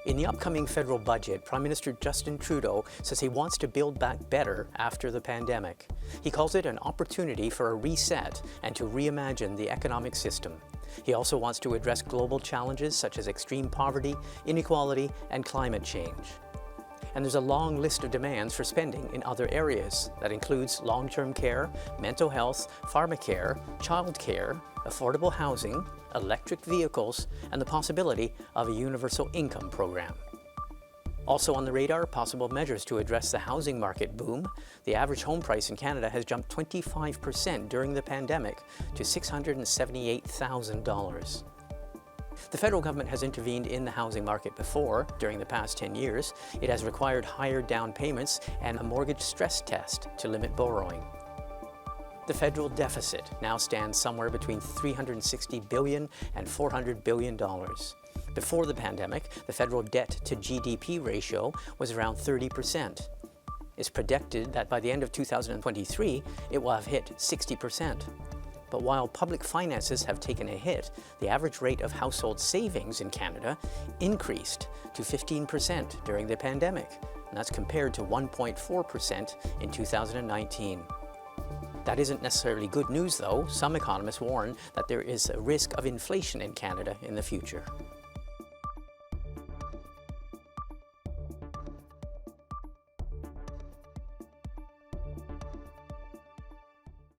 In the upcoming federal budget, Prime Minister Justin Trudeau says he wants to build back better after the pandemic. He calls it an opportunity for a reset and to reimagine the economic system. He also wants to address global challenges such as extreme poverty, inequality, and climate change. And there's a long list of demands for spending in other areas. That includes long-term care, mental health, pharmacare, childcare, affordable housing, electric vehicles, and the possibility of a universal income program. Also on the radar, possible measures to address the housing market boom. The average home price in Canada has jumped 25% during the pandemic to $678,000. The federal government has intervened in the housing market before. During the past 10 years, it has required higher down payments and a mortgage stress test to limit borrowing. The federal deficit now stands somewhere between $360 billion and $400 billion. Before the pandemic, the federal debt to GDP ratio was around 30%. It's predicted that by the end of 2023, it will have hit 60%. But while public finances have taken a hit, the average rate of household savings in Canada increased to 15% during the pandemic, and that's compared to 1.4% in 2019. That isn't necessarily good news, though. Some economists warn that there is a risk of inflation in Canada in the future.